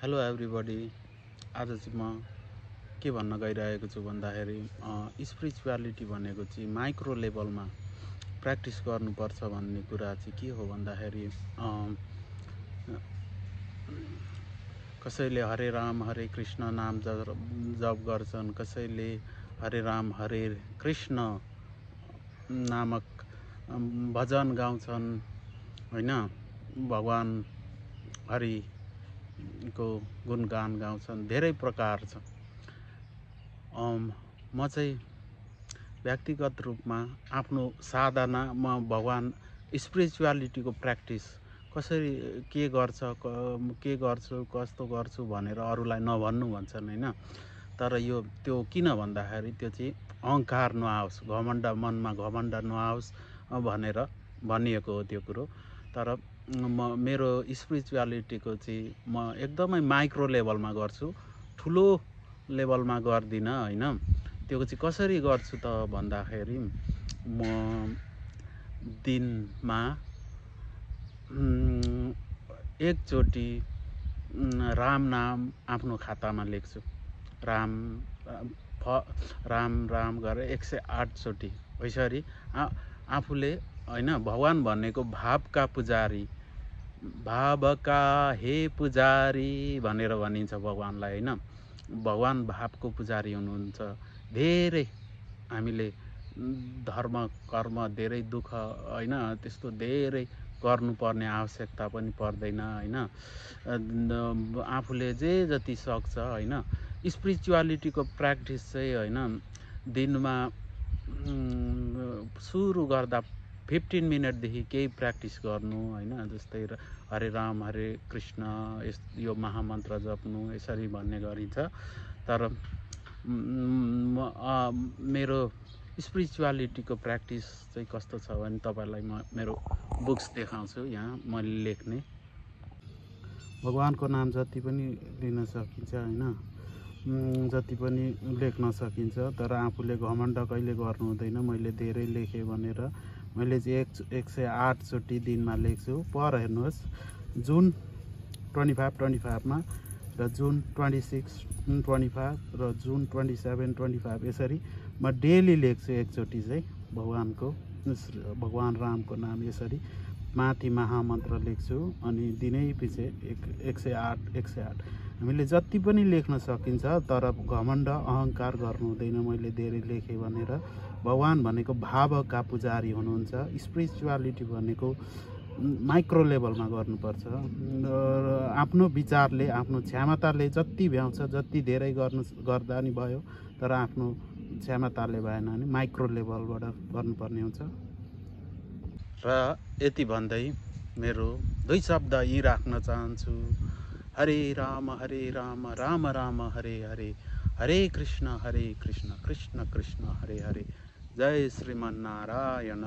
Hello everybody. आज चाहिँ म के भन्न गइरहेको छु भन्दाखेरि स्पिरिचुअलिटी भनेको चाहिँ माइक्रो लेभलमा प्र्याक्टिस गर्नुपर्छ भन्ने कुरा चाहिँ के हो भन्दाखेरि कसैले हरे राम हरे कृष्ण नाम जप गर्छन्, कसैले हरे राम हरे कृष्ण नामक भजन गाउँछन् हैन, भगवान हरि को गुणगान गाउँछन्, धेरै प्रकार छ। म चाहिँ व्यक्तिगत रूपमा आफ्नो साधना म भगवान स्पिरिचुअलिटीको प्र्याक्टिस कसरी के गर्छु कस्तो गर्छु भनेर अरूलाई नभन्नु भन्छन् हैन। तर त्यो किन भन्दाखेरि त्यो चाहिँ अहङ्कार नआओस्, घमण्ड मनमा घमण्ड नआओस् भनेर भनिएको हो त्यो कुरो। तर मेरो स्पिरिचुअलिटीको चाहिँ म एकदमै माइक्रो लेभलमा गर्छु, ठुलो लेभलमा गर्दिनँ हैन। त्यो चाहिँ कसरी गर्छु त भन्दाखेरि म दिनमा एकचोटि राम नाम आफ्नो खातामा लेख्छु। राम राम गरेर 108 चोटि यसरी आफूले हैन, भगवान भनेको भावका पुजारी, भावका हे पुजारी भनेर भनिन्छ भगवानलाई हैन। भगवान भावको पुजारी हुनुहुन्छ। धेरै हामीले धर्म कर्म धेरै दुःख हैन, त्यस्तो धेरै गर्नुपर्ने आवश्यकता पनि पर्दैन हैन। आफूले जे जति सक्छ हैन। स्पिरिचुअलिटीको प्र्याक्टिस चाहिँ हैन, दिनमा सुरु गर्दा 15 मिनटदेखि केही प्र्याक्टिस गर्नु हैन। जस्तै हरे राम हरे कृष्ण यो महामन्त्र जप्नु यसरी भन्ने गरिन्छ। तर मेरो स्पिरिचुअलिटीको प्र्याक्टिस चाहिँ कस्तो छ भने तपाईलाई म मेरो बुक्स देखाउँछु। यहाँ मैले लेख्ने भगवानको नाम जति पनि लिन सकिन्छ हैन, जति पनि लेख्न सकिन्छ। तर आफूले घमण्ड कहिले गर्नु हुँदैन। मैले धेरै लेखेँ भनेर मैले चाहिँ 108 चोटि दिनमा लेख्छु। पर हेर्नुहोस्, जुन 25 मा र जुन 26 25 र जुन 27 25 यसरी म डेली लेख्छु एकचोटि चाहिँ भगवान रामको नाम यसरी माथि महामन्त्र लेख्छु। अनि दिनै पछि 108 हामीले जति पनि लेख्न सकिन्छ। तर घमण्ड अहङ्कार गर्नु हुँदैन। मैले धेरै लेखेँ भनेर। भगवान भनेको भावका पुजारी हुनुहुन्छ। स्पिरिचुअलिटी भनेको माइक्रो लेभलमा गर्नुपर्छ। आफ्नो विचारले आफ्नो क्षमताले जति भ्याउँछ जति धेरै गर्दा नि भयो। तर आफ्नो क्षमताले भएन भने माइक्रो लेभलबाट गर्नुपर्ने हुन्छ। र यति भन्दै मेरो दुई शब्द यी राख्न चाहन्छु। हरे राम राम राम हरे हरे, हरे कृष्ण कृष्ण कृष्ण हरे हरे। जय श्रीमन्नारायण।